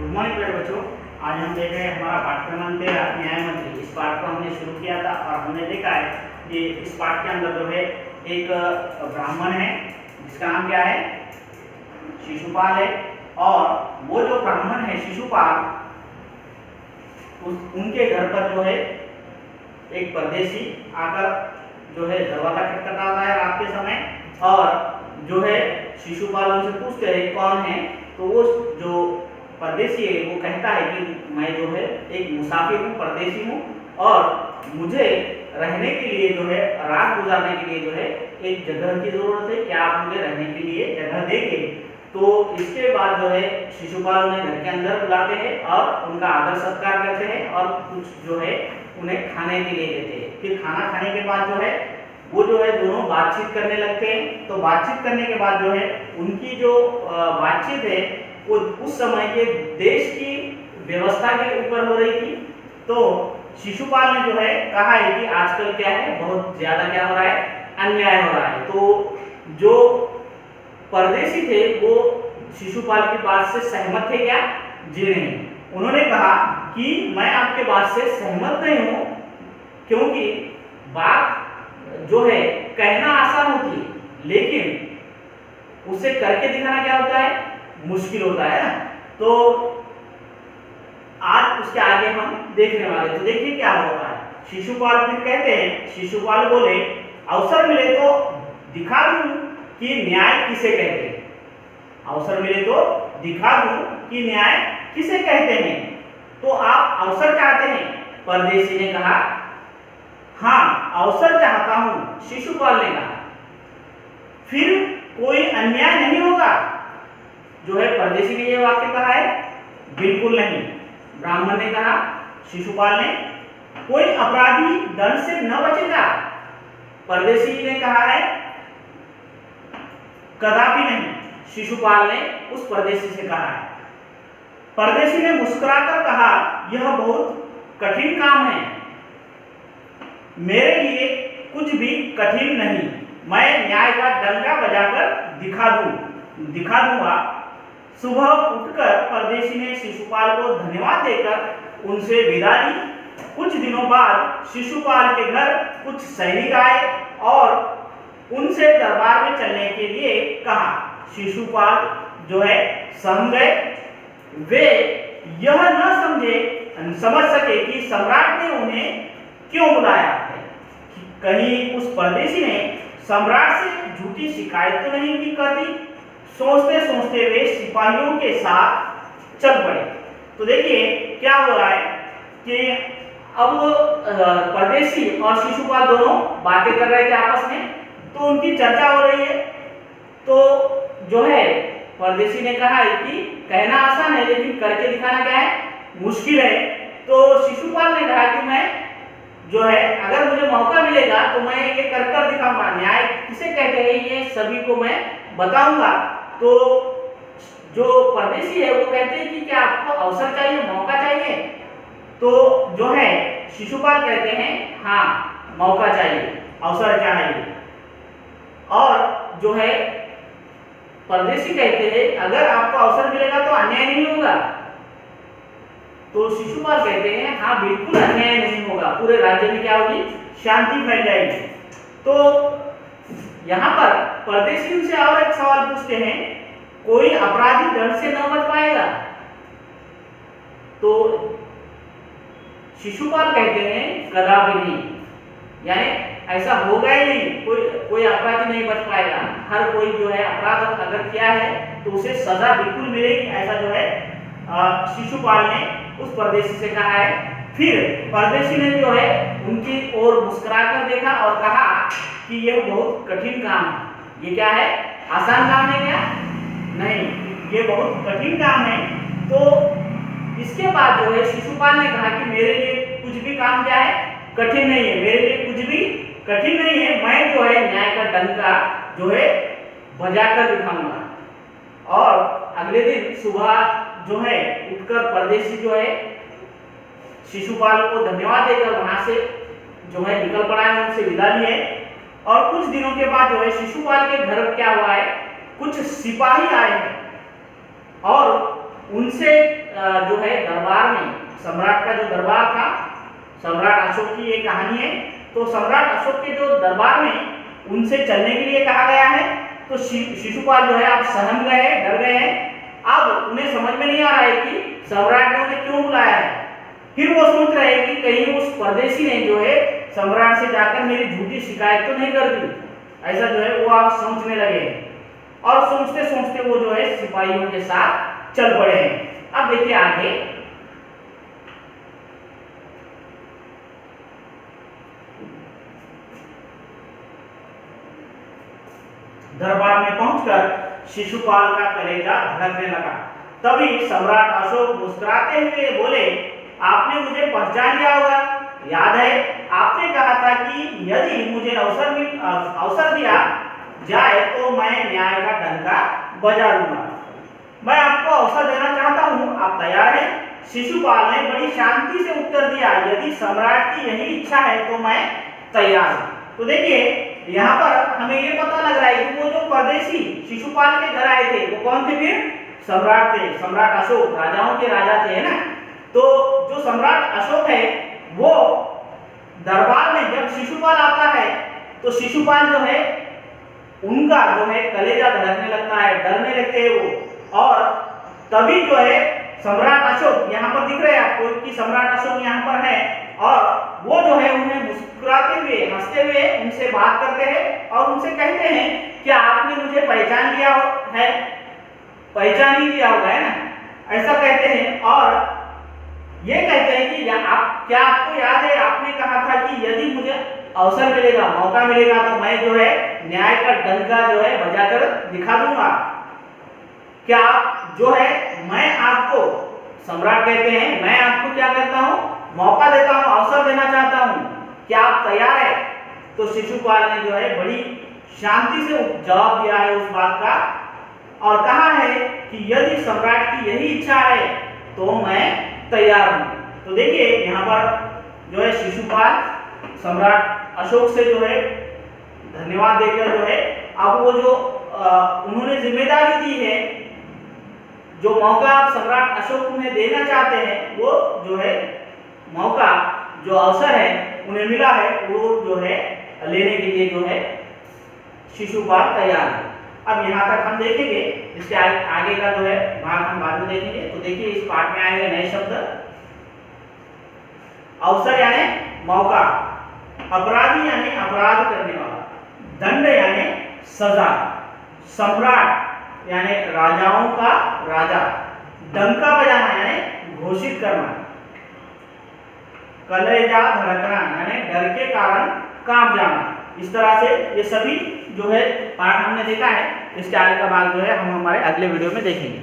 Good morning प्यारे बच्चों। आज हम देख रहे हैं हमारा पाठ्यक्रम न्याय मंत्री। इस पाठ को हमने शुरू किया था और हमने देखा है कि इस पाठ के अंदर जो है एक ब्राह्मण है जिसका नाम क्या है, शिशुपाल है। और वो जो ब्राह्मण है शिशुपाल, उनके घर पर जो है एक परदेशी आकर जो है दरवाजा खटखटाता है रात के समय, और जो है शिशुपाल उनसे पूछते हैं कौन है। तो वो जो परदेशी है वो कहता है कि मैं जो है एक मुसाफिर हूँ, परदेशी हूँ, और मुझे रहने के लिए जो है, रात गुजारने के लिए जो है एक जगह की जरूरत है, क्या आप मुझे रहने के लिए जगह देंगे। तो इसके बाद जो है शिशुपाल उन्हें घर के अंदर बुलाते हैं और उनका आदर सत्कार करते हैं और कुछ जो है उन्हें खाने के लिए देते हैं। फिर खाना खाने के बाद जो है वो जो है दोनों बातचीत करने लगते हैं। तो बातचीत करने के बाद जो है उनकी जो बातचीत है वो उस समय के देश की व्यवस्था के ऊपर हो रही थी। तो शिशुपाल ने जो है कहा है कि आजकल क्या है, बहुत ज्यादा क्या हो रहा है, अन्याय हो रहा है। तो जो परदेशी थे वो शिशुपाल की बात से सहमत थे क्या? जी नहीं। उन्होंने कहा कि मैं आपके बात से सहमत नहीं हूं, क्योंकि बात जो है कहना आसान होती है, लेकिन उसे करके दिखाना क्या होता है, मुश्किल होता है ना। तो आज उसके आगे हम देखने वाले। तो देखिए क्या होता है। शिशुपाल फिर कहते हैं, शिशुपाल बोले, अवसर मिले तो दिखा दूं कि न्याय किसे कहते हैं। अवसर मिले तो दिखा दूं कि न्याय किसे कहते हैं। तो आप अवसर चाहते हैं? परदेशी ने कहा। हाँ, अवसर चाहता हूं, शिशुपाल ने कहा। फिर कोई अन्याय नहीं होगा? जो है परदेशी ने यह वाक्य कहा है। बिल्कुल नहीं, ब्राह्मण ने कहा। शिशुपाल ने, कोई अपराधी दंड से न बचेगा? परदेशी ने कहा है। कदापि नहीं, शिशुपाल ने उस परदेशी से कहा है। परदेशी ने मुस्कुराकर कहा, यह बहुत कठिन काम है, मेरे लिए कुछ भी कठिन नहीं, मैं न्याय का डंका बजाकर दिखा दूंगा। सुबह उठकर परदेशी ने शिशुपाल को धन्यवाद देकर उनसे विदा ली। कुछ दिनों बाद शिशुपाल के घर कुछ सैनिक आए और उनसे दरबार में चलने के लिए कहा। शिशुपाल जो है सहम गए। वे यह न समझ सके कि सम्राट ने उन्हें क्यों बुलाया है। कहीं उस परदेशी ने सम्राट से झूठी शिकायत तो नहीं की कर दी। सोचते सोचते वे सिपाहियों के साथ चल पड़े। तो देखिए क्या हो रहा है कि अब परदेशी और शिशुपाल दोनों बातें कर रहे थे आपस में। तो उनकी चर्चा हो रही है। तो जो है परदेशी ने कहा है कि कहना आसान है, लेकिन करके दिखाना क्या है, मुश्किल है। तो शिशुपाल ने कहा कि मैं जो है अगर मुझे मौका मिलेगा तो मैं ये कर दिखाऊंगा, न्याय किसे कहते हैं ये सभी को मैं बताऊंगा। तो जो परदेशी है वो कहते हैं कि क्या आपको अवसर चाहिए, मौका चाहिए? तो जो है शिशुपाल कहते हैं, हाँ मौका चाहिए, अवसर चाहिए। और जो है परदेशी कहते हैं अगर आपको अवसर मिलेगा तो अन्याय नहीं होगा। तो शिशुपाल कहते हैं, हाँ बिल्कुल अन्याय नहीं होगा, पूरे राज्य में क्या होगी, शांति फैल जाएगी। तो यहाँ पर परदेशी उनसे और एक सवाल पूछते हैं, कोई अपराधी दंड से न बच पाएगा? तो शिशुपाल कहते हैं, कदापि नहीं, यानी ऐसा होगा ही नहीं, कोई अपराधी नहीं बच पाएगा। हर कोई जो है अपराध अगर किया है तो उसे सजा बिल्कुल मिलेगी, ऐसा जो है शिशुपाल ने उस परदेशी से कहा है। फिर परदेशी ने जो है उनकी ओर मुस्कुराकर देखा और कहा कि यह बहुत कठिन काम है। ये क्या है, आसान काम है क्या? नहीं, ये बहुत कठिन काम है। तो इसके बाद जो है शिशुपाल ने कहा कि मेरे लिए कुछ भी काम क्या है, कठिन नहीं है, मेरे लिए कुछ भी कठिन नहीं है, मैं जो है न्याय का डंका जो है बजाकर दिखाऊंगा। और अगले दिन सुबह जो है उठकर परदेशी जो है शिशुपाल को धन्यवाद देकर वहां से जो है निकल पड़ा है, उनसे विदा ली है। और कुछ दिनों के बाद जो है शिशुपाल के घर क्या हुआ है, कुछ सिपाही आए हैं और उनसे जो है दरबार में, सम्राट का जो दरबार था, सम्राट अशोक की ये कहानी है। तो सम्राट अशोक के जो दरबार में उनसे चलने के लिए कहा गया है। तो शिशुपाल जो है अब सहम गए हैं, डर गए हैं। अब उन्हें समझ में नहीं आ रहा है कि सम्राट ने उन्हें क्यों बुलाया है। फिर वो सोच रहे हैं कि कहीं उस परदेशी ने जो है सम्राट से जाकर मेरी झूठी शिकायत तो नहीं कर दी, ऐसा जो है वो आप सोचने लगे हैं। और सोचते सोचते वो जो है सिपाहियों के साथ चल पड़े हैं। अब देखिए आगे, दरबार में पहुंचकर शिशुपाल का कलेजा धड़कने लगा। तभी सम्राट अशोक मुस्कुराते हुए बोले, आपने मुझे पहचान लिया होगा, याद है आपने कहा था कि यदि मुझे अवसर दिया जाए तो मैं न्याय का डंका बजा दूंगा। मैं आपको अवसर देना चाहता हूं, आप तैयार हैं? शिशुपाल ने बड़ी शांति से उत्तर दिया, यदि सम्राट की यही इच्छा है तो मैं तैयार हूं। तो देखिए यहाँ पर हमें ये पता लग रहा है कि वो जो परदेशी शिशुपाल के घर आए थे वो कौन थे? फिर सम्राट थे, सम्राट अशोक, राजाओं के राजा थे, है ना। तो जो सम्राट अशोक है वो दरबार में जब शिशुपाल आता है तो शिशुपाल जो है उनका जो है कलेजा धड़कने लगता है, डरने लगते हैं वो। और तभी जो है सम्राट अशोक यहाँ पर दिख रहे हैं आपको कि सम्राट अशोक यहाँ पर है, और वो जो है उन्हें मुस्कुराते हुए, हंसते हुए उनसे बात करते हैं और उनसे कहते हैं कि आपने मुझे पहचान लिया है, पहचान ही लिया होगा, है ना, ऐसा कहते हैं। और ये कहते हैं कि क्या आपको याद है आपने कहा था कि यदि मुझे अवसर मिलेगा, मौका मिलेगा तो मैं जो है न्याय का डंका जो है बजाकर दिखा दूंगा। क्या आप जो है, मैं आपको, सम्राट कहते हैं, मैं आपको क्या करता हूं, मौका देता हूं, अवसर देना चाहता हूं, क्या आप तैयार है? तो शिशुपाल ने जो है बड़ी शांति से जवाब दिया है उस बात का, और कहा है कि यदि सम्राट की यही इच्छा है तो मैं तैयार हूं। तो देखिए यहाँ पर जो है शिशुपाल सम्राट अशोक से जो है धन्यवाद देकर जो है अब वो जो उन्होंने जिम्मेदारी दी है, जो मौका सम्राट अशोक उन्हें देना चाहते हैं, वो जो है मौका, जो अवसर है उन्हें मिला है, वो जो है लेने के लिए जो है शिशुपाल तैयार है। अब यहाँ तक हम देखेंगे, इसके आगे का जो है भाग हम बाद में देखेंगे। तो देखिए इस पाठ में आएंगे नए शब्द, अवसर यानी मौका, अपराधी यानी अपराध करने वाला, दंड यानी सजा, सम्राट यानी राजाओं का राजा, डंका बजाना यानी घोषित करना, कलेजा धड़कना यानी डर के कारण कांप जाना। इस तरह से ये सभी जो है पाठ हमने देखा है। इसके आगे का भाग जो है हम हमारे अगले वीडियो में देखेंगे।